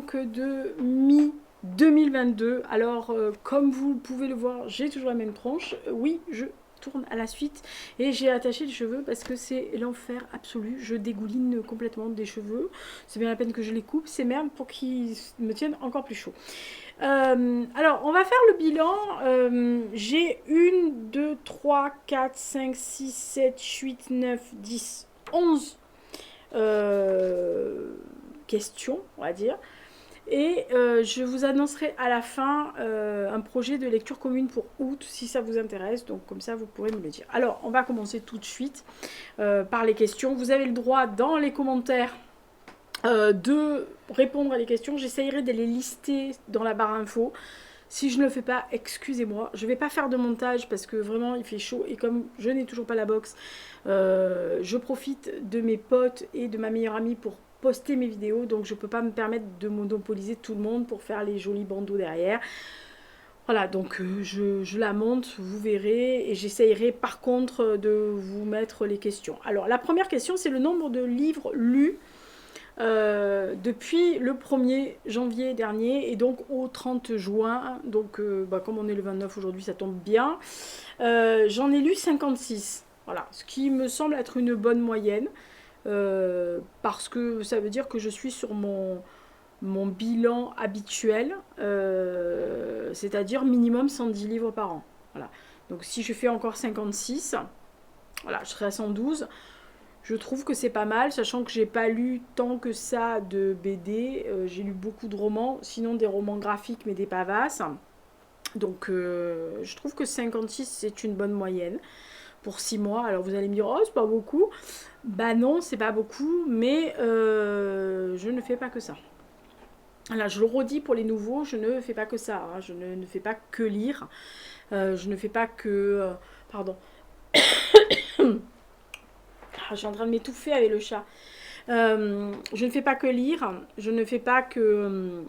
donc de mi-2022. Alors, comme vous pouvez le voir, j'ai toujours la même tronche. Oui, je tourne à la suite et j'ai attaché les cheveux parce que c'est l'enfer absolu. Je dégouline complètement des cheveux. C'est bien la peine que je les coupe, ces merdes, pour qu'ils me tiennent encore plus chaud. Alors, on va faire le bilan. J'ai 1, 2, 3, 4, 5, 6, 7, 8, 9, 10, 11 questions, on va dire. Et je vous annoncerai à la fin un projet de lecture commune pour août, si ça vous intéresse. Donc comme ça, vous pourrez me le dire. Alors, on va commencer tout de suite par les questions. Vous avez le droit dans les commentaires de répondre à les questions. J'essayerai de les lister dans la barre info. Si je ne le fais pas, excusez-moi. Je ne vais pas faire de montage parce que vraiment il fait chaud. Et comme je n'ai toujours pas la box, je profite de mes potes et de ma meilleure amie pour poster mes vidéos. Donc je ne peux pas me permettre de monopoliser tout le monde pour faire les jolis bandeaux derrière. Voilà, donc je la monte, vous verrez. Et j'essayerai par contre de vous mettre les questions. Alors la première question, c'est le nombre de livres lus depuis le 1er janvier dernier et donc au 30 juin, donc comme on est le 29 aujourd'hui, ça tombe bien. J'en ai lu 56, voilà, ce qui me semble être une bonne moyenne, parce que ça veut dire que je suis sur mon bilan habituel, c'est-à-dire minimum 110 livres par an. Voilà. Donc si je fais encore 56, voilà, je serai à 112. Je trouve que c'est pas mal, sachant que j'ai pas lu tant que ça de BD. J'ai lu beaucoup de romans, sinon des romans graphiques, mais des pavasses. Donc je trouve que 56, c'est une bonne moyenne pour 6 mois. Alors vous allez me dire, oh, c'est pas beaucoup. Bah non, c'est pas beaucoup, mais je ne fais pas que ça. Là, je le redis pour les nouveaux, je ne fais pas que ça. Hein. Je ne fais pas que lire. Je ne fais pas que... pardon. Je suis en train de m'étouffer avec le chat. Je ne fais pas que lire, je ne fais pas que...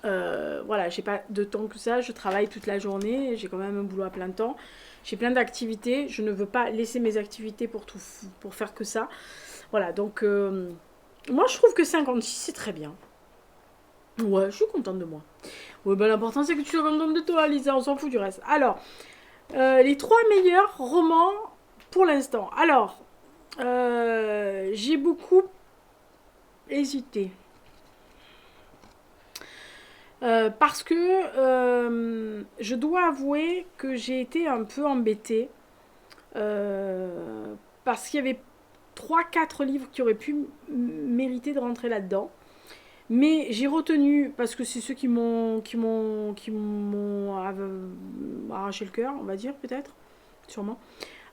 voilà, j'ai pas de temps que ça, je travaille toute la journée, j'ai quand même un boulot à plein temps, j'ai plein d'activités, je ne veux pas laisser mes activités pour faire que ça. Voilà, donc moi je trouve que 56 c'est très bien. Ouais, je suis contente de moi. Ouais, ben l'important c'est que tu sois contente de toi, Lisa, on s'en fout du reste. Alors, les 3 meilleurs romans pour l'instant. Alors, j'ai beaucoup hésité. Parce que je dois avouer que j'ai été un peu embêtée. Parce qu'il y avait 3-4 livres qui auraient pu mériter de rentrer là-dedans. Mais j'ai retenu, parce que c'est ceux qui m'ont arraché le cœur, on va dire, peut-être, sûrement.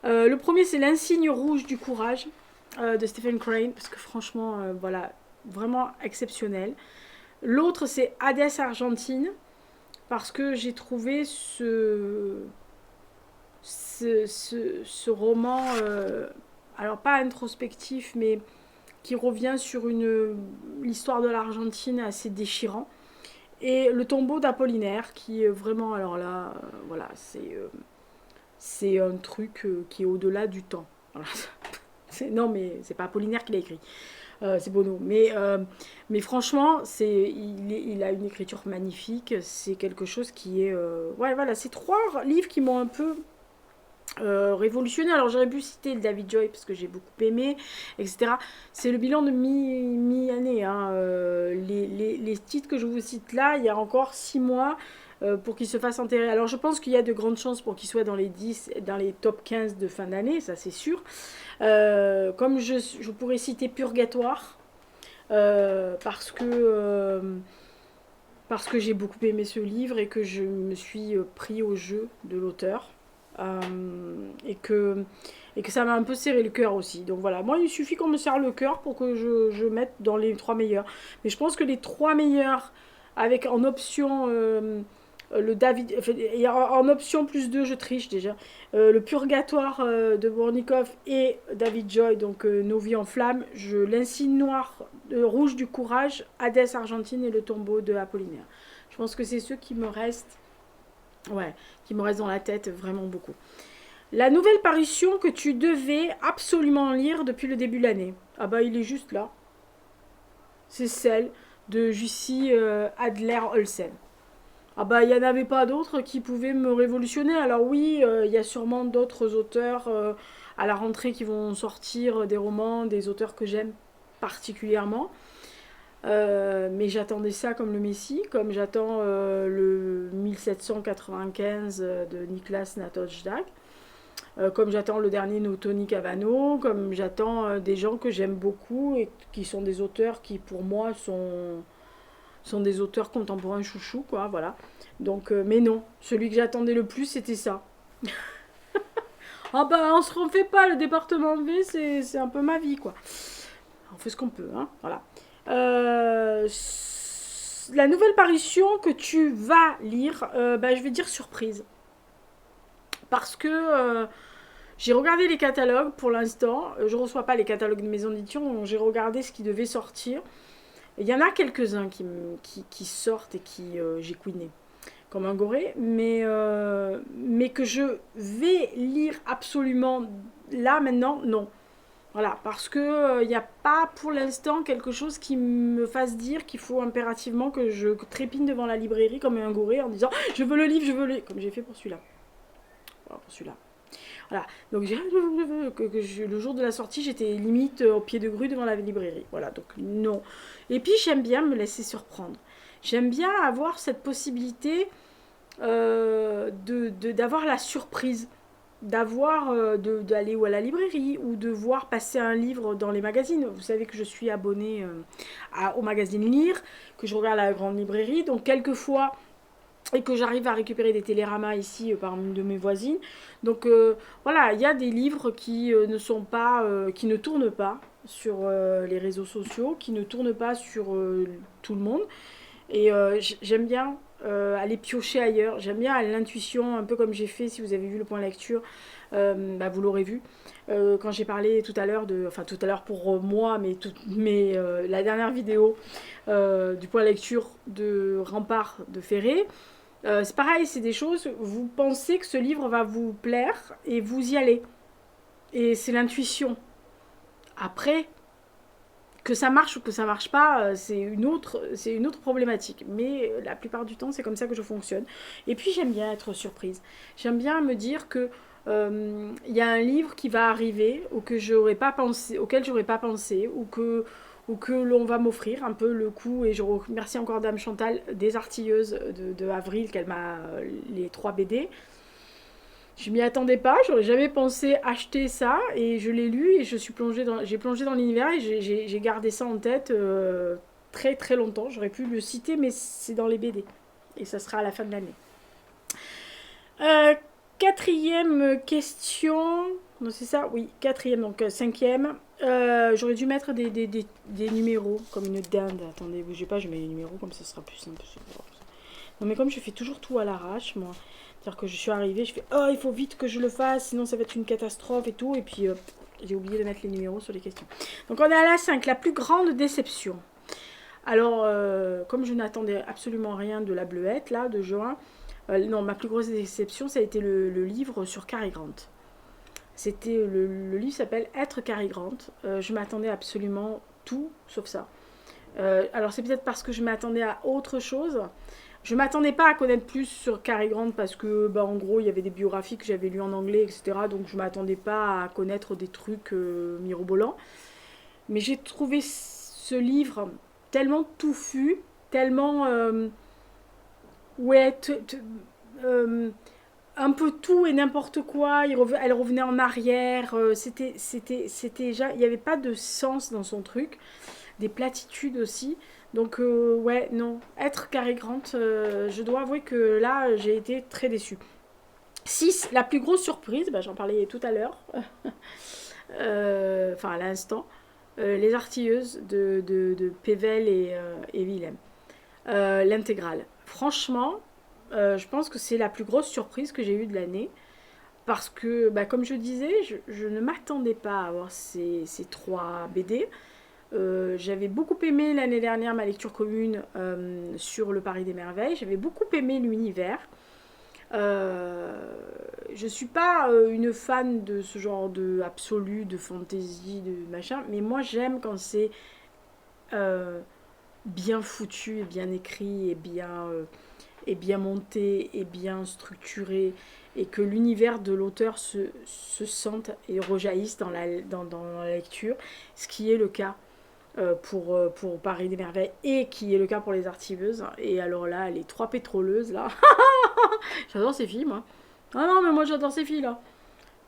Le premier, c'est L'insigne rouge du courage de Stephen Crane, parce que franchement, voilà, vraiment exceptionnel. L'autre, c'est Hadès Argentine, parce que j'ai trouvé ce roman, alors pas introspectif, mais qui revient sur l'histoire de l'Argentine assez déchirant. Et Le tombeau d'Apollinaire, qui est vraiment, alors là, voilà, c'est un truc qui est au-delà du temps. Voilà. Non, mais c'est pas Apollinaire qui l'a écrit. C'est Bono. Mais franchement, il a une écriture magnifique. C'est quelque chose qui est... ouais, voilà, c'est 3 livres qui m'ont un peu révolutionné. Alors j'aurais pu citer le David Joy parce que j'ai beaucoup aimé, etc. C'est le bilan de mi-année. Hein. Les titres que je vous cite là, il y a encore 6 mois pour qu'ils se fassent enterrer. Alors je pense qu'il y a de grandes chances pour qu'ils soient dans les 10, dans les top 15 de fin d'année, ça c'est sûr. Comme je pourrais citer Purgatoire, parce que j'ai beaucoup aimé ce livre et que je me suis pris au jeu de l'auteur. Et que ça m'a un peu serré le cœur aussi. Donc voilà, moi il suffit qu'on me serre le cœur pour que je mette dans les 3 meilleurs. Mais je pense que les 3 meilleurs, avec en option le David, et en option plus 2, je triche déjà, le Purgatoire de Bornikov et David Joy, donc Nos vies en flammes, L'insigne noir rouge du courage, Hadès Argentine et Le tombeau de Apollinaire. Je pense que c'est ceux qui me restent, ouais, qui me restent dans la tête vraiment beaucoup. La nouvelle parution que tu devais absolument lire depuis le début de l'année. Ah bah il est juste là. C'est celle de Jussi Adler-Olsen. Ah bah, il n'y en avait pas d'autres qui pouvaient me révolutionner. Alors oui, il y a sûrement d'autres auteurs à la rentrée qui vont sortir des romans, des auteurs que j'aime particulièrement. Mais j'attendais ça comme le Messie, comme j'attends le 1795 de Niklas Natojdak, comme j'attends le dernier de Tony Cavano, comme j'attends des gens que j'aime beaucoup et qui sont des auteurs qui pour moi sont des auteurs contemporains chouchou, quoi, voilà. Donc, mais non, celui que j'attendais le plus, c'était ça. Ah bah, on se refait pas, le département V, c'est un peu ma vie, quoi. On fait ce qu'on peut, hein, voilà. La nouvelle parution que tu vas lire, bah, je vais dire surprise. Parce que j'ai regardé les catalogues pour l'instant. Je ne reçois pas les catalogues de maison d'édition, donc j'ai regardé ce qui devait sortir. Il y en a quelques-uns qui sortent et qui j'ai couiné comme un goré, mais que je vais lire absolument là maintenant, non. Voilà, parce que il n'y a pas pour l'instant quelque chose qui me fasse dire qu'il faut impérativement que je trépigne devant la librairie comme un goré en disant je veux le livre, je veux le livre, comme j'ai fait pour celui-là. Voilà, pour celui-là. Voilà, donc le jour de la sortie, j'étais limite au pied de grue devant la librairie. Voilà, donc non. Et puis j'aime bien me laisser surprendre. J'aime bien avoir cette possibilité d'avoir la surprise, d'aller ou à la librairie ou de voir passer un livre dans les magazines. Vous savez que je suis abonnée au magazine Lire, que je regarde à la grande librairie, donc quelquefois et que j'arrive à récupérer des téléramas ici par une de mes voisines. Donc voilà, il y a des livres qui ne sont pas, qui ne tournent pas sur les réseaux sociaux, qui ne tournent pas sur tout le monde. Et j'aime bien aller piocher ailleurs. J'aime bien à l'intuition, un peu comme j'ai fait, si vous avez vu le point lecture, bah, vous l'aurez vu. Quand j'ai parlé tout à l'heure enfin tout à l'heure pour moi, mais la dernière vidéo du point lecture de Rempart de Ferré, c'est pareil, c'est des choses, vous pensez que ce livre va vous plaire et vous y allez. Et c'est l'intuition. Après, que ça marche ou que ça marche pas, c'est une autre problématique. Mais la plupart du temps, c'est comme ça que je fonctionne. Et puis j'aime bien être surprise. J'aime bien me dire que y a un livre qui va arriver auquel j'aurais pas pensé, ou que l'on va m'offrir un peu le coup. Et je remercie encore Dame Chantal des Artilleuses de Avril qu'elle m'a les 3 BD. Je m'y attendais pas, j'aurais jamais pensé acheter ça et je l'ai lu et j'ai plongé dans l'univers et j'ai gardé ça en tête très très longtemps. J'aurais pu le citer, mais c'est dans les BD et ça sera à la fin de l'année. Quatrième question, non c'est ça, oui, quatrième, donc cinquième. J'aurais dû mettre des numéros comme une dinde. Attendez, bougez pas, je mets les numéros comme ça sera plus simple. Non mais comme je fais toujours tout à l'arrache, moi. C'est-à-dire que je suis arrivée, je fais oh il faut vite que je le fasse, sinon ça va être une catastrophe et tout. Et puis j'ai oublié de mettre les numéros sur les questions. Donc on est à la 5, la plus grande déception. Alors comme je n'attendais absolument rien de la Bleuette là, de juin, non ma plus grosse déception ça a été le livre sur Cary Grant. C'était le livre s'appelle Être Cary Grant. Je m'attendais absolument tout sauf ça. Alors c'est peut-être parce que je m'attendais à autre chose. Je m'attendais pas à connaître plus sur Cary Grant parce que, bah, en gros, il y avait des biographies que j'avais lues en anglais, etc. Donc je m'attendais pas à connaître des trucs mirobolants. Mais j'ai trouvé ce livre tellement touffu, tellement ouais, un peu tout et n'importe quoi. Elle revenait en arrière. C'était déjà, il n'y avait pas de sens dans son truc, des platitudes aussi. Donc ouais, non, être Cary Grant, je dois avouer que là, j'ai été très déçue. 6, la plus grosse surprise, bah, j'en parlais tout à l'heure, enfin à l'instant, les artilleuses de Pével et Willem. L'intégrale. Franchement, je pense que c'est la plus grosse surprise que j'ai eue de l'année. Parce que, bah, comme je disais, je ne m'attendais pas à avoir ces 3 BD. J'avais beaucoup aimé l'année dernière ma lecture commune sur le Paris des Merveilles. J'avais beaucoup aimé l'univers. Je suis pas une fan de ce genre de absolu, de fantasy, de machin, mais moi j'aime quand c'est bien foutu et bien écrit et bien monté et bien structuré et que l'univers de l'auteur se sente et rejaillisse dans la lecture, ce qui est le cas pour Paris des Merveilles et qui est le cas pour les Artiveuses. Et alors là, les trois pétroleuses, là, j'adore ces filles, moi. Ah non, mais moi j'adore ces filles, là.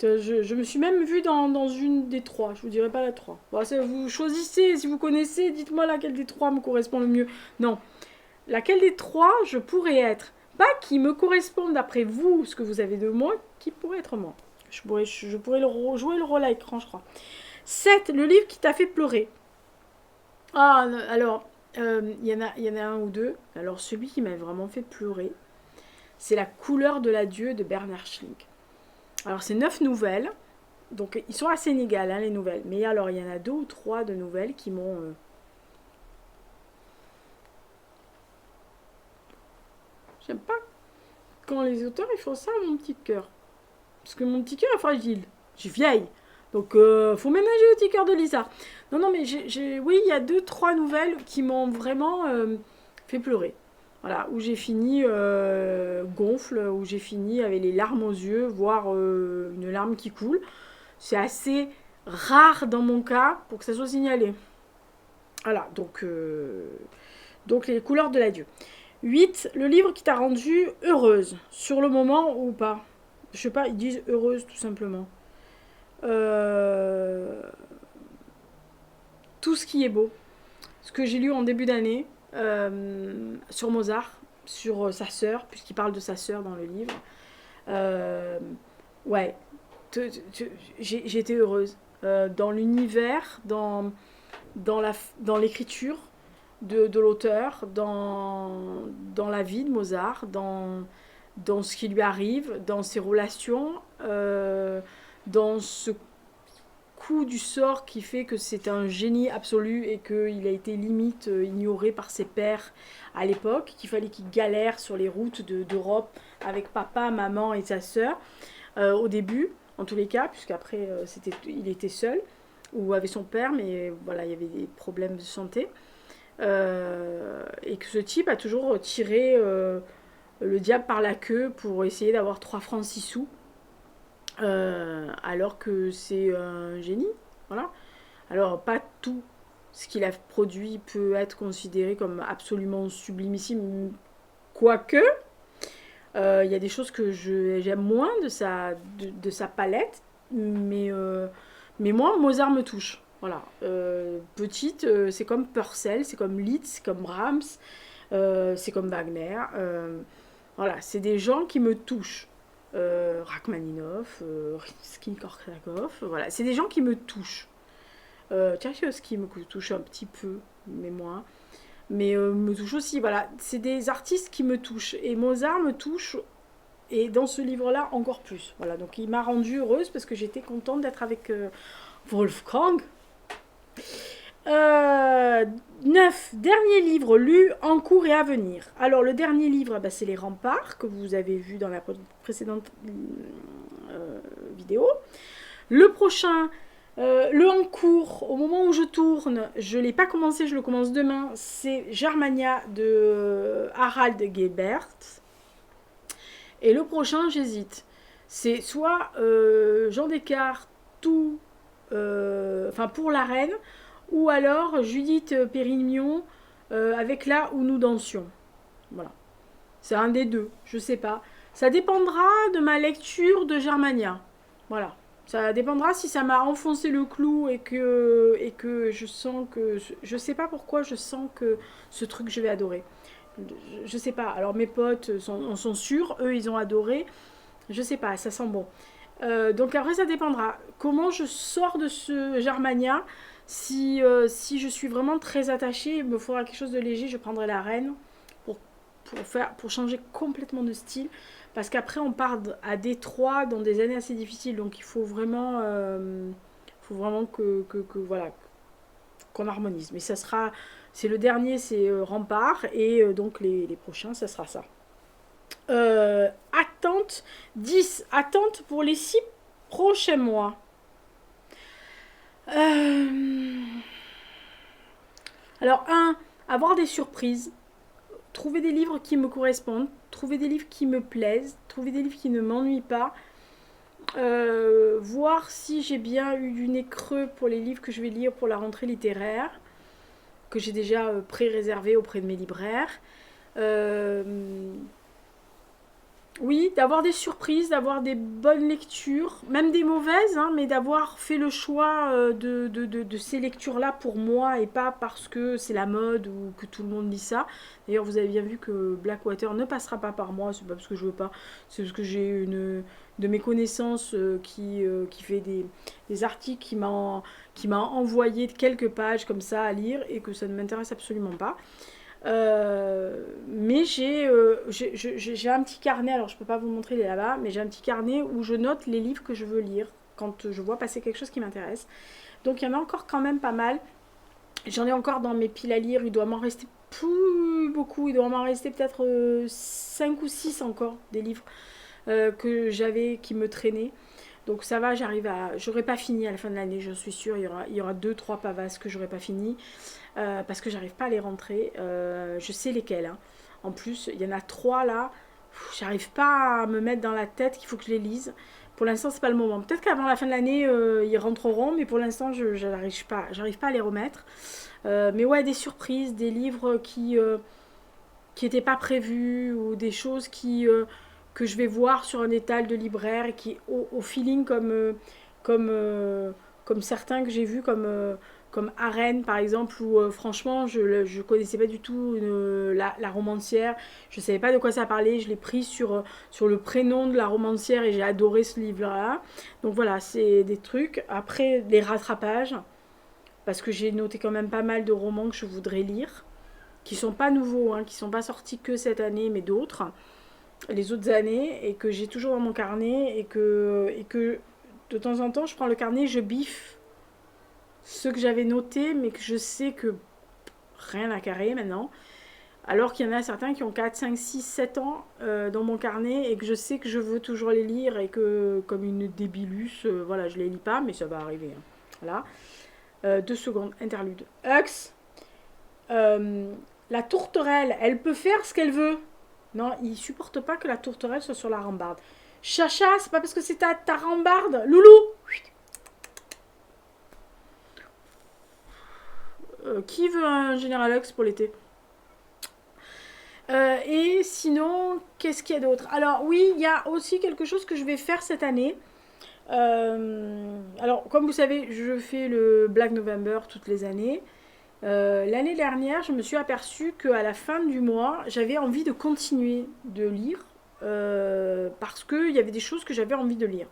Je me suis même vue dans une des trois, je vous dirai pas la trois. Bon, vous choisissez, si vous connaissez, dites-moi laquelle des trois me correspond le mieux. Non, laquelle des trois je pourrais être. Pas qui me correspond d'après vous, ce que vous avez de moi, qui pourrait être moi. Je pourrais jouer le rôle à écran, je crois. 7. Le livre qui t'a fait pleurer. Ah, alors, y en a un ou deux. Alors, celui qui m'a vraiment fait pleurer, c'est La couleur de l'adieu de Bernard Schlink. Alors, c'est 9 nouvelles. Donc, ils sont assez inégales, hein, les nouvelles. Mais alors, il y en a 2 ou 3 de nouvelles qui m'ont... J'aime pas quand les auteurs ils font ça à mon petit cœur. Parce que mon petit cœur est fragile. Je suis vieille. Donc, faut ménager le petit cœur de Lisa. Non, non, mais oui, il y a 2, 3 nouvelles qui m'ont vraiment fait pleurer. Voilà, où j'ai fini gonfle, où j'ai fini avec les larmes aux yeux, voire une larme qui coule. C'est assez rare dans mon cas pour que ça soit signalé. Voilà, donc les couleurs de l'adieu. 8. Le livre qui t'a rendue heureuse, sur le moment ou pas. Je sais pas, ils disent heureuse tout simplement. Euh, tout ce qui est beau. Ce que j'ai lu en début d'année sur Mozart, sur sa sœur, puisqu'il parle de sa sœur dans le livre. Euh, ouais, j'ai été heureuse. Dans l'univers, dans l'écriture de l'auteur, dans la vie de Mozart, dans ce qui lui arrive, dans ses relations, dans ce coup du sort qui fait que c'est un génie absolu et qu'il a été limite ignoré par ses pairs à l'époque, qu'il fallait qu'il galère sur les routes d'Europe avec papa, maman et sa sœur au début, en tous les cas, puisqu'après il était seul ou avec son père, mais voilà, il y avait des problèmes de santé. Et que ce type a toujours tiré le diable par la queue pour essayer d'avoir 3 francs 6 sous, alors que c'est un génie. Voilà. Alors, pas tout ce qu'il a produit peut être considéré comme absolument sublimissime, quoique. Il y a des choses que j'aime moins de sa palette, mais moi, Mozart me touche. Voilà. Petite, c'est comme Purcell, c'est comme Liszt, c'est comme Brahms, c'est comme Wagner. Voilà, c'est des gens qui me touchent. Rachmaninoff, Rimsky-Korsakov, voilà, c'est des gens qui me touchent. Tchaïkovski me touche un petit peu, mais moins. Mais me touche aussi, voilà. C'est des artistes qui me touchent. Et Mozart me touche, et dans ce livre-là, encore plus. Voilà, donc il m'a rendue heureuse parce que j'étais contente d'être avec Wolfgang. 9. Dernier livre lu, en cours et à venir. Alors, le dernier livre, bah, c'est Les Remparts, que vous avez vu dans la précédente vidéo. Le prochain, le en cours, au moment où je tourne, je ne l'ai pas commencé, je le commence demain, c'est Germania de Harald Gebert. Et le prochain, j'hésite. C'est soit Jean Descartes, tout, enfin pour la reine, ou alors Judith Pérignon avec Là où nous dansions. Voilà. C'est un des deux, je sais pas. Ça dépendra de ma lecture de Germania. Voilà. Ça dépendra si ça m'a enfoncé le clou et que je sens que... Je sais pas pourquoi je sens que ce truc je vais adorer. Je sais pas. Alors mes potes en sont sûrs, eux ils ont adoré. Je sais pas, ça sent bon. Donc après ça dépendra. Comment je sors de ce Germania. Si je suis vraiment très attachée, il me faudra quelque chose de léger, je prendrai la reine pour changer complètement de style. Parce qu'après, on part à Détroit dans des années assez difficiles. Donc, il faut vraiment voilà, qu'on harmonise. Mais ça sera. C'est le dernier, c'est Rempart. Et donc, les prochains, ça sera ça. Attente 10. Attente pour les 6 prochains mois. Alors, avoir des surprises, trouver des livres qui me correspondent, trouver des livres qui me plaisent, trouver des livres qui ne m'ennuient pas, voir si j'ai bien eu du nez creux pour les livres que je vais lire pour la rentrée littéraire, que j'ai déjà pré-réservé auprès de mes libraires. Euh, oui, d'avoir des surprises, d'avoir des bonnes lectures, même des mauvaises, hein, mais d'avoir fait le choix de ces lectures-là pour moi et pas parce que c'est la mode ou que tout le monde lit ça. D'ailleurs, vous avez bien vu que Blackwater ne passera pas par moi, c'est pas parce que je veux pas, c'est parce que j'ai une de mes connaissances qui fait des articles qui m'a envoyé quelques pages comme ça à lire et que ça ne m'intéresse absolument pas. Mais j'ai un petit carnet, alors je peux pas vous montrer, il est là-bas, mais j'ai un petit carnet où je note les livres que je veux lire quand je vois passer quelque chose qui m'intéresse. Donc il y en a encore quand même pas mal. J'en ai encore dans mes piles à lire, il doit m'en rester plus beaucoup, il doit m'en rester peut-être 5 ou 6 encore des livres que j'avais qui me traînaient. Donc ça va, j'aurai pas fini à la fin de l'année, je suis sûre, il y aura 2-3 pavasses que j'aurai pas fini. Parce que j'arrive pas à les rentrer. Je sais lesquels. Hein. En plus, il y en a 3 là. J'arrive pas à me mettre dans la tête qu'il faut que je les lise. Pour l'instant, c'est pas le moment. Peut-être qu'avant la fin de l'année, ils rentreront, mais pour l'instant, je j'arrive pas à les remettre. Mais ouais, des surprises, des livres qui étaient pas prévus ou des choses que je vais voir sur un étal de libraire et qui au feeling comme, comme certains que j'ai vus comme Arène par exemple où franchement je connaissais pas du tout la romancière, je savais pas de quoi ça parlait, je l'ai pris sur le prénom de la romancière et j'ai adoré ce livre là. Donc voilà, c'est des trucs. Après les rattrapages, parce que j'ai noté quand même pas mal de romans que je voudrais lire, qui sont pas nouveaux, hein, qui sont pas sortis que cette année mais d'autres les autres années et que j'ai toujours dans mon carnet et que de temps en temps je prends le carnet, je biffe ceux que j'avais notés mais que je sais que rien à carrer maintenant. Alors qu'il y en a certains qui ont 4 5 6 7 ans dans mon carnet et que je sais que je veux toujours les lire et que comme une débilus, voilà, je les lis pas mais ça va arriver. Hein. Voilà. 2 secondes, interlude. Hux, la tourterelle, elle peut faire ce qu'elle veut. Non, il supporte pas que la tourterelle soit sur la rambarde. Chacha, c'est pas parce que c'est ta rambarde. Loulou. Qui veut un General Hux pour l'été et sinon, qu'est-ce qu'il y a d'autre? Alors oui, il y a aussi quelque chose que je vais faire cette année. Alors, comme vous savez, je fais le Black November toutes les années. L'année dernière, je me suis aperçue qu'à la fin du mois, j'avais envie de continuer de lire parce qu'il y avait des choses que j'avais envie de lire.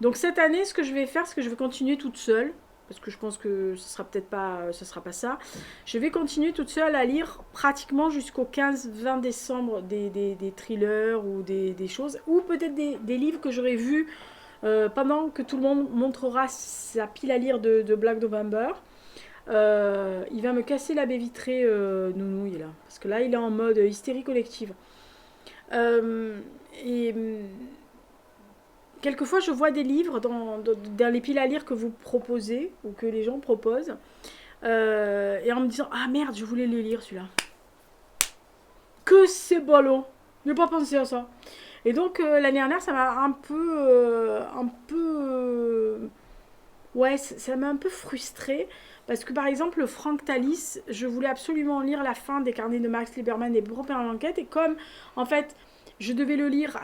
Donc cette année, ce que je vais faire, c'est que je vais continuer toute seule, parce que je pense que ce sera peut-être pas, ce sera pas ça. Je vais continuer toute seule à lire pratiquement jusqu'au 15-20 décembre des thrillers ou des choses, ou peut-être des livres que j'aurais vus pendant que tout le monde montrera sa pile à lire de Black November. Il va me casser la baie vitrée, Nounouille là, parce que là il est en mode hystérie collective. Euh, et quelquefois je vois des livres dans les piles à lire que vous proposez ou que les gens proposent, et en me disant ah merde je voulais les lire celui-là. Que c'est ballot, j'ai pas pensé à ça. Et donc l'année dernière ça m'a ouais, ça m'a un peu frustrée parce que par exemple Franck Tallis, je voulais absolument lire la fin des carnets de Max Lieberman et Propre l'enquête et comme en fait je devais le lire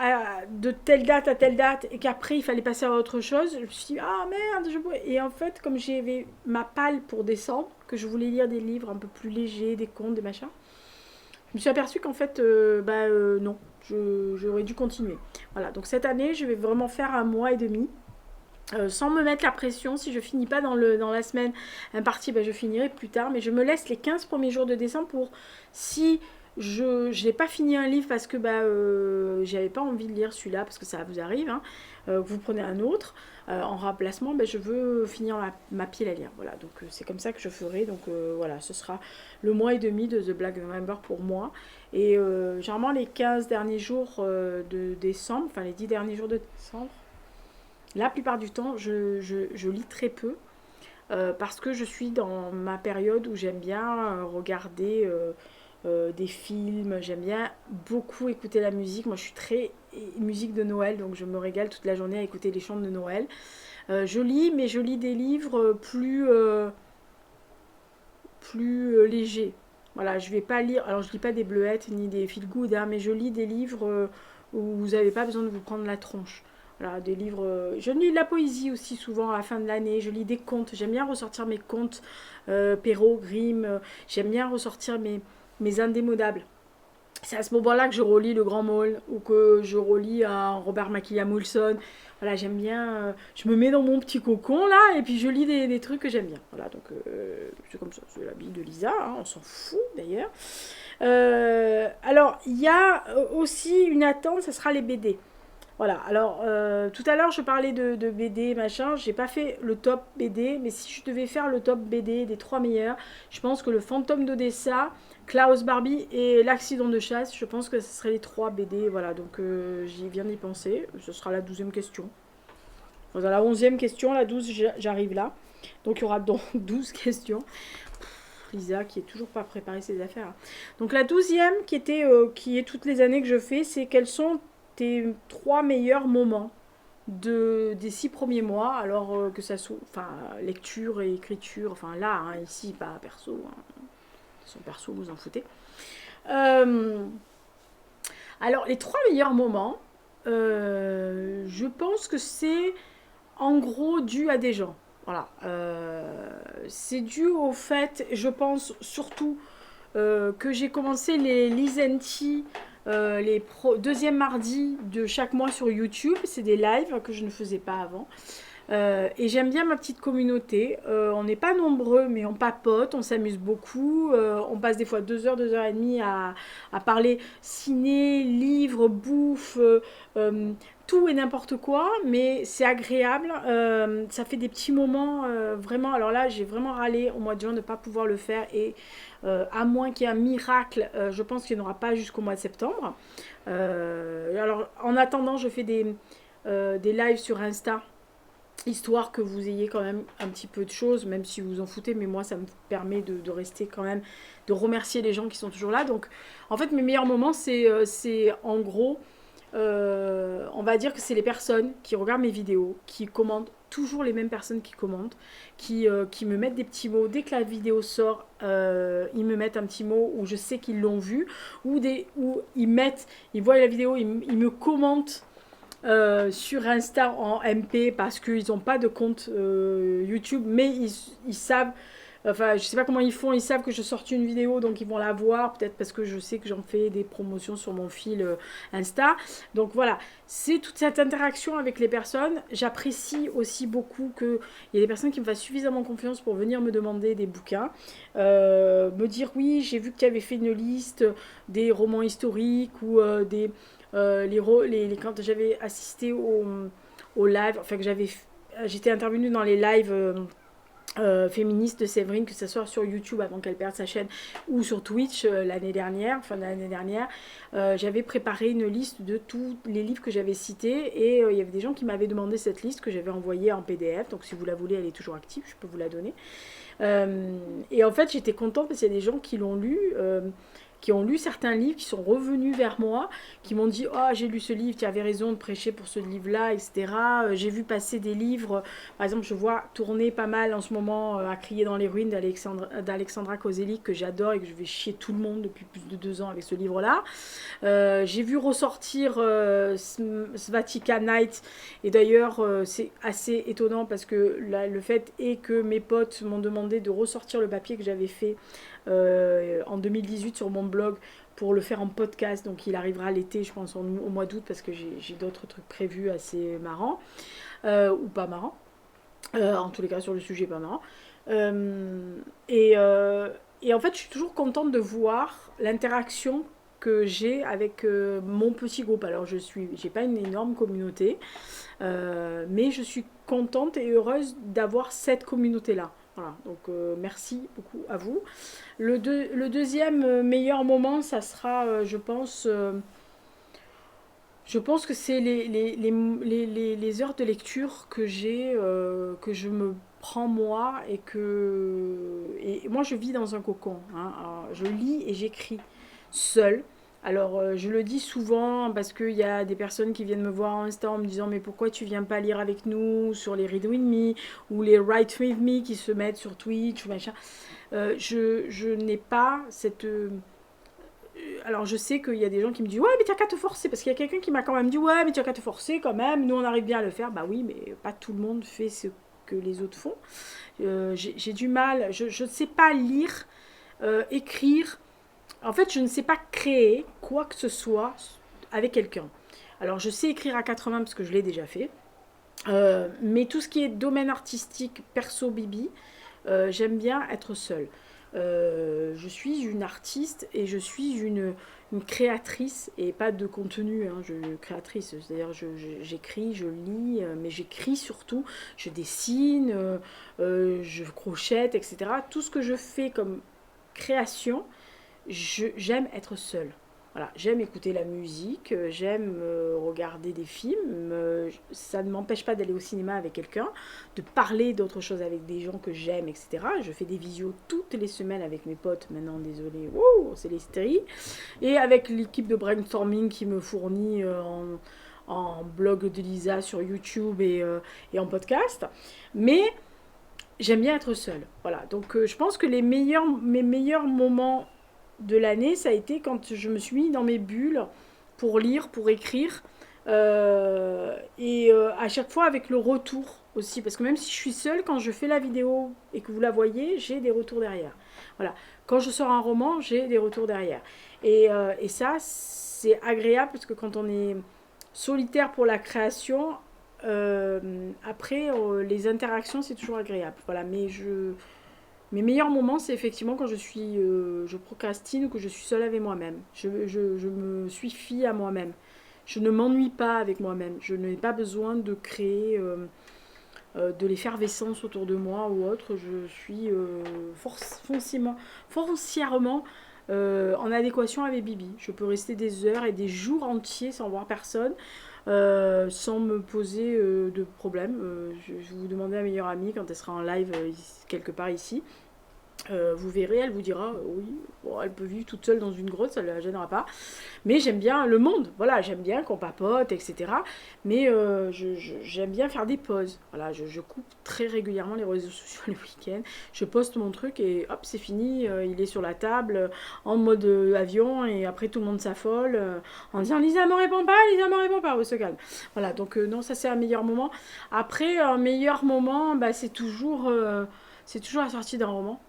de telle date à telle date et qu'après il fallait passer à autre chose, je me suis dit ah merde, et en fait comme j'avais ma palle pour décembre, que je voulais lire des livres un peu plus légers, des contes, des machins, je me suis aperçue qu'en fait non, j'aurais dû continuer. Voilà, donc cette année je vais vraiment faire 1 mois et demi. Sans me mettre la pression, si je finis pas dans la semaine un parti, je finirai plus tard, mais je me laisse les 15 premiers jours de décembre pour si je n'ai pas fini un livre parce que j'avais pas envie de lire celui-là, parce que ça vous arrive, hein, vous prenez un autre en remplacement, je veux finir ma pile à lire. Voilà, donc c'est comme ça que je ferai. Donc voilà, ce sera le mois et demi de The Black November pour moi. Et généralement les 15 derniers jours de décembre, enfin les 10 derniers jours de décembre, la plupart du temps, je lis très peu. parce que je suis dans ma période où j'aime bien regarder des films, j'aime bien beaucoup écouter la musique. Moi, je suis très musique de Noël, donc je me régale toute la journée à écouter les chants de Noël. Je lis, mais je lis des livres plus légers. Voilà, je vais pas lire. Alors, je lis pas des bleuettes ni des feel good, hein, mais je lis des livres où vous n'avez pas besoin de vous prendre la tronche. Voilà, des livres. Je lis de la poésie aussi souvent à la fin de l'année. Je lis des contes. J'aime bien ressortir mes contes, Perrault, Grimm. J'aime bien ressortir mes indémodables. C'est à ce moment-là que je relis Le Grand Maul ou que je relis un Robert McKilliam Wilson. Voilà, j'aime bien. Je me mets dans mon petit cocon là et puis je lis des trucs que j'aime bien. Voilà, donc c'est comme ça. C'est la Bible de Lisa, hein, on s'en fout d'ailleurs. Alors, il y a aussi une attente, ça sera les BD. Voilà, alors tout à l'heure je parlais de BD, machin, j'ai pas fait le top BD, mais si je devais faire le top BD des trois meilleurs, je pense que le Fantôme d'Odessa, Klaus Barbie et L'accident de chasse, je pense que ce seraient les trois BD, voilà, donc j'y viens d'y penser, ce sera la 12e question. Enfin, dans la 11e question, la 12, j'arrive là, donc il y aura donc 12 questions. Lisa qui est toujours pas préparé ses affaires. Donc la 12e qui est toutes les années que je fais, c'est quels sont tes trois meilleurs moments des 6 premiers mois, alors que ça soit enfin lecture et écriture, enfin là, hein, ici, pas perso, hein. Son perso, vous en foutez. Euh, alors les trois meilleurs moments, je pense que c'est en gros dû à des gens. Voilà. C'est dû au fait, je pense surtout que j'ai commencé les Lizenti deuxième mardi de chaque mois sur YouTube. C'est des lives que je ne faisais pas avant. Et j'aime bien ma petite communauté. On n'est pas nombreux, mais on papote, on s'amuse beaucoup. On passe des fois 2 heures, 2 heures et demie à parler ciné, livres, bouffe, tout et n'importe quoi, mais c'est agréable. Ça fait des petits moments vraiment. Alors là, j'ai vraiment râlé au mois de juin de ne pas pouvoir le faire. Et à moins qu'il y ait un miracle, je pense qu'il n'y en aura pas jusqu'au mois de septembre. Alors en attendant, je fais des lives sur Insta histoire que vous ayez quand même un petit peu de choses, même si vous en foutez, mais moi ça me permet de rester quand même, de remercier les gens qui sont toujours là. Donc en fait mes meilleurs moments c'est en gros, on va dire que c'est les personnes qui regardent mes vidéos, qui commentent, toujours les mêmes personnes qui commentent, qui me mettent des petits mots. Dès que la vidéo sort, ils me mettent un petit mot où je sais qu'ils l'ont vu, où ils voient la vidéo, ils me commentent sur Insta en MP parce qu'ils n'ont pas de compte YouTube, mais ils savent, enfin je sais pas comment ils font, ils savent que je sorti une vidéo donc ils vont la voir, peut-être parce que je sais que j'en fais des promotions sur mon fil Insta. Donc voilà, c'est toute cette interaction avec les personnes. J'apprécie aussi beaucoup qu'il y ait des personnes qui me fassent suffisamment confiance pour venir me demander des bouquins, me dire oui, j'ai vu que tu avais fait une liste des romans historiques ou quand j'avais assisté au live, enfin que j'étais intervenue dans les lives féministes de Séverine, que ce soit sur YouTube avant qu'elle perde sa chaîne ou sur Twitch l'année dernière, fin de l'année dernière, j'avais préparé une liste de tous les livres que j'avais cités et il y avait des gens qui m'avaient demandé cette liste que j'avais envoyée en PDF, donc si vous la voulez elle est toujours active, je peux vous la donner. Et en fait j'étais contente parce qu'il y a des gens qui l'ont lu, qui ont lu certains livres, qui sont revenus vers moi, qui m'ont dit oh j'ai lu ce livre, tu avais raison de prêcher pour ce livre-là, etc. J'ai vu passer des livres, par exemple je vois tourner pas mal en ce moment À crier dans les ruines d'Alexandra Kozelik que j'adore et que je vais chier tout le monde depuis plus de 2 ans avec ce livre-là. J'ai vu ressortir Svatika Night et d'ailleurs c'est assez étonnant parce que le fait est que mes potes m'ont demandé de ressortir le papier que j'avais fait en 2018 sur mon blog pour le faire en podcast, donc il arrivera l'été je pense au mois d'août parce que j'ai d'autres trucs prévus assez marrants ou pas marrants, en tous les cas sur le sujet pas marrant. Et en fait je suis toujours contente de voir l'interaction que j'ai avec mon petit groupe. Alors j'ai pas une énorme communauté, mais je suis contente et heureuse d'avoir cette communauté là. Voilà, donc merci beaucoup à vous. Le deuxième meilleur moment, ça sera, je pense que c'est les heures de lecture que j'ai, que je me prend moi et moi je vis dans un cocon, hein. Alors, je lis et j'écris seule. Alors je le dis souvent parce qu'il y a des personnes qui viennent me voir en Insta en me disant mais pourquoi tu viens pas lire avec nous sur les Read With Me ou les Write With Me qui se mettent sur Twitch ou machin. Je n'ai pas cette alors je sais qu'il y a des gens qui me disent ouais mais tu as qu'à te forcer parce qu'il y a quelqu'un qui m'a quand même dit ouais mais tu as qu'à te forcer quand même, nous on arrive bien à le faire. Bah oui mais pas tout le monde fait ce que les autres font. J'ai du mal, je ne sais pas lire, écrire, en fait je ne sais pas créer quoi que ce soit avec quelqu'un. Alors je sais écrire à 80 parce que je l'ai déjà fait. Mais tout ce qui est domaine artistique, perso, bibi, j'aime bien être seule. Je suis une artiste et je suis une créatrice et pas de contenu, hein, créatrice, c'est-à-dire j'écris, je lis, mais j'écris surtout, je dessine, je crochette, etc. Tout ce que je fais comme création, j'aime être seule. Voilà, j'aime écouter la musique, j'aime regarder des films, ça ne m'empêche pas d'aller au cinéma avec quelqu'un, de parler d'autres choses avec des gens que j'aime, etc. Je fais des visios toutes les semaines avec mes potes, maintenant désolé, wow, c'est l'hystérie, et avec l'équipe de brainstorming qui me fournit en blog de Lisa sur YouTube et en podcast. Mais j'aime bien être seule. Voilà, donc je pense que mes meilleurs moments de l'année, ça a été quand je me suis mis dans mes bulles pour lire, pour écrire. À chaque fois avec le retour aussi. Parce que même si je suis seule, quand je fais la vidéo et que vous la voyez, j'ai des retours derrière. Voilà. Quand je sors un roman, j'ai des retours derrière. Et ça, c'est agréable parce que quand on est solitaire pour la création, après, les interactions, c'est toujours agréable. Voilà. Mes meilleurs moments, c'est effectivement quand je procrastine ou que je suis seule avec moi-même. Je me suis fille à moi-même. Je ne m'ennuie pas avec moi-même. Je n'ai pas besoin de créer de l'effervescence autour de moi ou autre. Je suis foncièrement en adéquation avec Bibi. Je peux rester des heures et des jours entiers sans voir personne, sans me poser de problème. Je vais vous demander à ma meilleure amie quand elle sera en live quelque part ici. Vous verrez, elle vous dira oui, bon, elle peut vivre toute seule dans une grotte, ça ne la gênera pas. Mais j'aime bien le monde, voilà, j'aime bien qu'on papote, etc. Mais j'aime bien faire des pauses. Voilà, je coupe très régulièrement les réseaux sociaux le week-end. Je poste mon truc et hop, c'est fini. Il est sur la table en mode avion et après tout le monde s'affole en disant Lisa me répond pas, oh, se calme. Voilà, donc non, ça c'est un meilleur moment. Après, un meilleur moment, bah, c'est toujours la sortie d'un roman.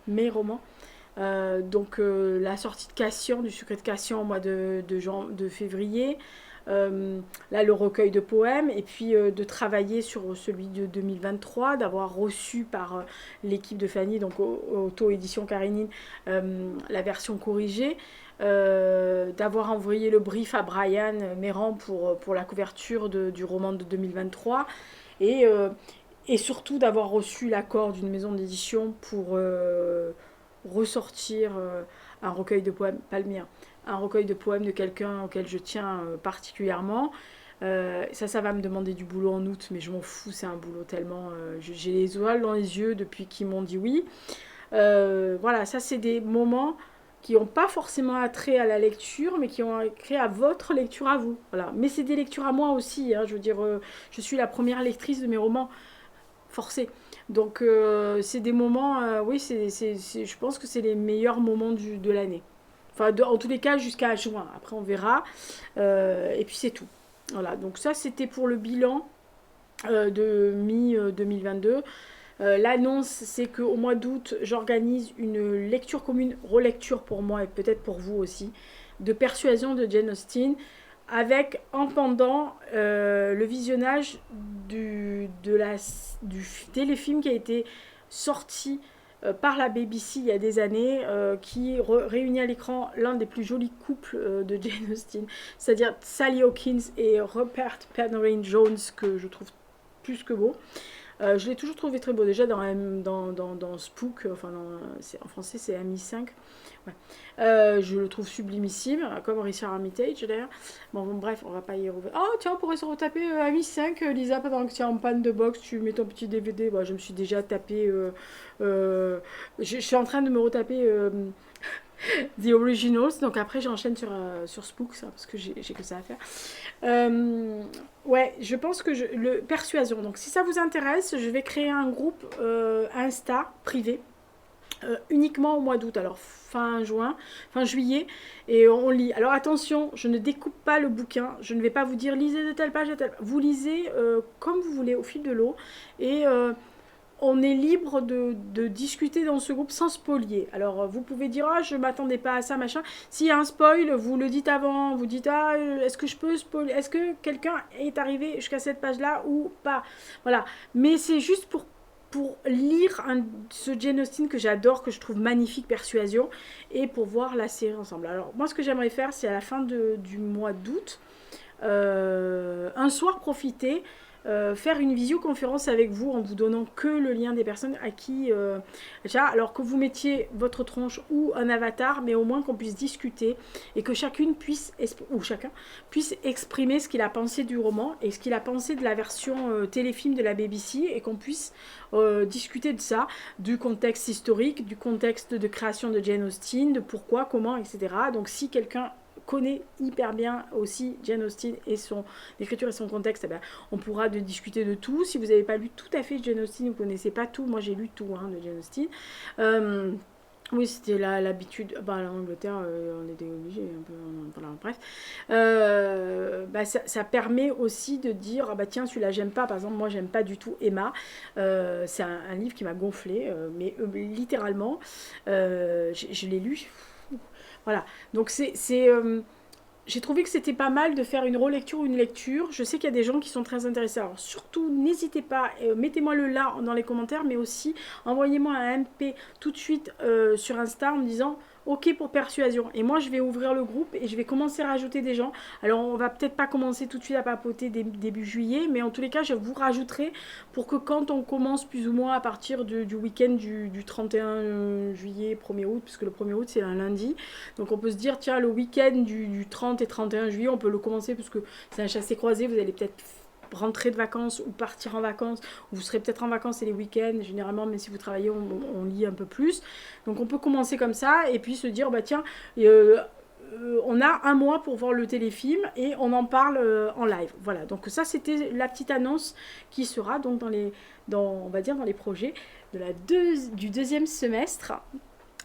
Mes romans. La sortie de Cassian, du Secret de Cassian au mois de février. Là, le recueil de poèmes. Et puis de travailler sur celui de 2023, d'avoir reçu par l'équipe de Fanny, donc auto-édition Karénine, la version corrigée. D'avoir envoyé le brief à Brian Méran pour la couverture du roman de 2023. Et surtout d'avoir reçu l'accord d'une maison d'édition pour ressortir un recueil de poèmes, pas le mien, un recueil de poèmes de quelqu'un auquel je tiens particulièrement. Ça va me demander du boulot en août, mais je m'en fous, c'est un boulot tellement... j'ai les étoiles dans les yeux depuis qu'ils m'ont dit oui. Voilà, ça c'est des moments qui n'ont pas forcément attrait à la lecture, mais qui ont attrait à votre lecture à vous. Voilà. Mais c'est des lectures à moi aussi, hein, je veux dire, je suis la première lectrice de mes romans forcé. Donc c'est des moments, oui, je pense que c'est les meilleurs moments de l'année. Enfin, en tous les cas, jusqu'à juin. Après, on verra. Et puis, c'est tout. Voilà, donc ça, c'était pour le bilan de mi-2022. L'annonce, c'est qu'au mois d'août, j'organise une lecture commune, relecture pour moi et peut-être pour vous aussi, de Persuasion de Jane Austen, avec en pendant le visionnage du téléfilm qui a été sorti par la BBC il y a des années, qui réunit à l'écran l'un des plus jolis couples de Jane Austen, c'est-à-dire Sally Hawkins et Rupert Penry Jones, que je trouve plus que beau. Je l'ai toujours trouvé très beau. Déjà dans Spook, enfin en français c'est MI5. Ouais. Je le trouve sublimissime, comme Richard Armitage d'ailleurs. Bon, bref, on va pas y revenir. Oh tiens, on pourrait se retaper MI5, Lisa, pendant que tu es en panne de box, tu mets ton petit DVD. Bon, je me suis déjà tapé. Je suis en train de me retaper The Originals, donc après j'enchaîne sur Spook, ça, parce que j'ai que ça à faire. Ouais, je pense que le persuasion. Donc si ça vous intéresse, je vais créer un groupe Insta privé. Uniquement au mois d'août, alors fin juillet, et on lit. Alors attention, je ne découpe pas le bouquin, je ne vais pas vous dire lisez de telle page à telle page. Vous lisez comme vous voulez au fil de l'eau, et on est libre de discuter dans ce groupe sans spolier. Alors vous pouvez dire ah je m'attendais pas à ça machin. S'il y a un spoil, vous le dites avant, vous dites ah est-ce que je peux spoiler, est-ce que quelqu'un est arrivé jusqu'à cette page là ou pas. Voilà, mais c'est juste pour lire ce Jane Austen que j'adore, que je trouve magnifique, Persuasion, et pour voir la série ensemble. Alors moi ce que j'aimerais faire, c'est à la fin du mois d'août, un soir profiter, faire une visioconférence avec vous en vous donnant que le lien des personnes à qui, alors que vous mettiez votre tronche ou un avatar, mais au moins qu'on puisse discuter et que chacune puisse, ou chacun, puisse exprimer ce qu'il a pensé du roman et ce qu'il a pensé de la version téléfilm de la BBC, et qu'on puisse discuter de ça, du contexte historique, du contexte de création de Jane Austen, de pourquoi, comment, etc. Donc si quelqu'un connaît hyper bien aussi Jane Austen et son écriture et son contexte, eh ben, on pourra discuter de tout. Si vous n'avez pas lu tout à fait Jane Austen, vous ne connaissez pas tout, moi j'ai lu tout de Jane Austen. Oui, c'était l'habitude. Bah, l'Angleterre, on était obligé un peu. Voilà, bref. Ça permet aussi de dire ah bah tiens, celui-là, j'aime pas. Par exemple, moi, j'aime pas du tout Emma. C'est un livre qui m'a gonflé, mais littéralement, je l'ai lu. Voilà. Donc, j'ai trouvé que c'était pas mal de faire une relecture ou une lecture. Je sais qu'il y a des gens qui sont très intéressés. Alors surtout, n'hésitez pas, mettez-moi le là dans les commentaires, mais aussi envoyez-moi un MP tout de suite sur Insta en me disant OK pour Persuasion. Et moi, je vais ouvrir le groupe et je vais commencer à rajouter des gens. Alors, on va peut-être pas commencer tout de suite à papoter début juillet, mais en tous les cas, je vous rajouterai pour que quand on commence plus ou moins à partir du week-end du 31 juillet, 1er août, puisque le 1er août, c'est un lundi. Donc, on peut se dire, tiens, le week-end du 30 et 31 juillet, on peut le commencer parce que c'est un chassé-croisé, vous allez peut-être rentrer de vacances ou partir en vacances, ou vous serez peut-être en vacances et les week-ends, généralement, même si vous travaillez, on lit un peu plus. Donc on peut commencer comme ça, et puis se dire, bah tiens, on a un mois pour voir le téléfilm, et on en parle en live. Voilà, donc ça c'était la petite annonce qui sera donc on va dire dans les projets du deuxième semestre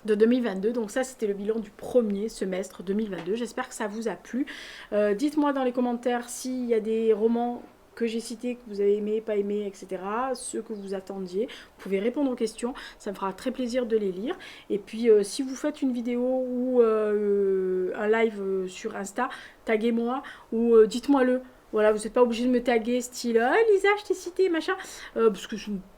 de 2022. Donc ça c'était le bilan du premier semestre 2022. J'espère que ça vous a plu. Dites-moi dans les commentaires s'il y a des romans que j'ai cités, que vous avez aimé, pas aimé, etc. Ceux que vous attendiez. Vous pouvez répondre aux questions. Ça me fera très plaisir de les lire. Et puis si vous faites une vidéo ou un live sur Insta, taguez-moi ou dites-moi-le. Voilà, vous n'êtes pas obligé de me taguer style Lisa, je t'ai cité, machin. Parce que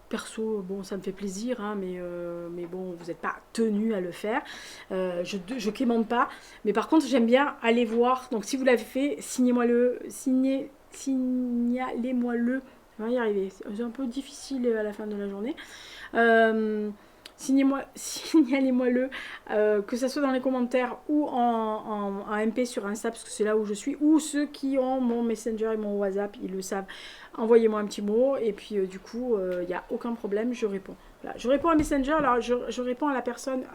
perso, bon, ça me fait plaisir, hein, mais bon, vous n'êtes pas tenu à le faire. Je quémande pas. Mais par contre, j'aime bien aller voir. Donc, si vous l'avez fait, signalez-moi-le. Je vais y arriver. C'est un peu difficile à la fin de la journée. Signalez-moi-le, que ce soit dans les commentaires ou en MP sur Insta, parce que c'est là où je suis, ou ceux qui ont mon Messenger et mon WhatsApp, ils le savent. Envoyez-moi un petit mot, et puis du coup, il n'y a aucun problème, je réponds. Voilà. Je réponds à Messenger, alors je réponds à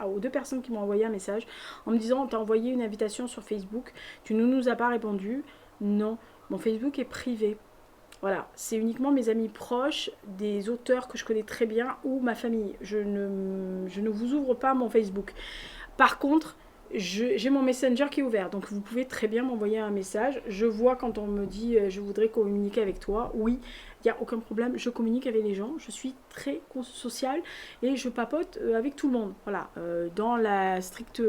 aux deux personnes qui m'ont envoyé un message en me disant, t'as envoyé une invitation sur Facebook, tu ne nous as pas répondu. Non, mon Facebook est privé. Voilà, c'est uniquement mes amis proches, des auteurs que je connais très bien ou ma famille. Je ne vous ouvre pas mon Facebook. Par contre, j'ai mon Messenger qui est ouvert, donc vous pouvez très bien m'envoyer un message. Je vois quand on me dit je voudrais communiquer avec toi. Oui, il n'y a aucun problème, je communique avec les gens. Je suis très sociale et je papote avec tout le monde. Voilà, dans le strict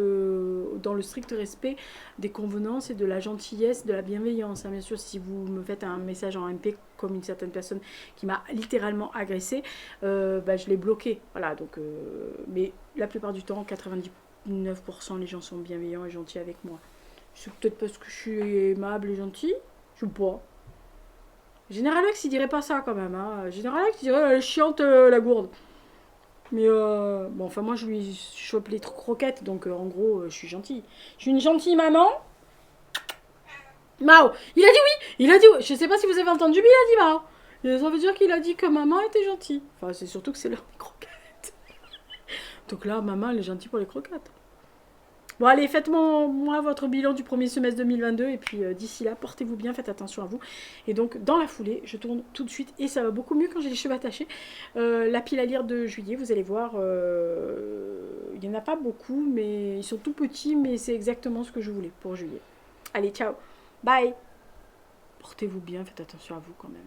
respect des convenances et de la gentillesse, de la bienveillance. Hein. Bien sûr, si vous me faites un message en MP comme une certaine personne qui m'a littéralement agressée, je l'ai bloqué. Voilà, donc, mais la plupart du temps, 99% les gens sont bienveillants et gentils avec moi. C'est peut-être parce que je suis aimable et gentille, je sais pas. Général X, il dirait pas ça quand même. Hein. Général X, il dirait elle est chiante la gourde. Mais bon, enfin, moi, je lui chope les croquettes, donc en gros, je suis gentille. Je suis une gentille maman. Mao, il a dit oui, il a dit oui. Je sais pas si vous avez entendu, mais il a dit Mao. Et ça veut dire qu'il a dit que maman était gentille. Enfin, c'est surtout que c'est leur croquettes. Donc là, maman, elle est gentille pour les croquettes. Bon, allez, faites-moi votre bilan du premier semestre 2022. Et puis d'ici là, portez-vous bien, faites attention à vous. Et donc, dans la foulée, je tourne tout de suite. Et ça va beaucoup mieux quand j'ai les cheveux attachés. La pile à lire de juillet, vous allez voir. Il n'y en a pas beaucoup, mais ils sont tout petits. Mais c'est exactement ce que je voulais pour juillet. Allez, ciao. Bye. Portez-vous bien, faites attention à vous quand même.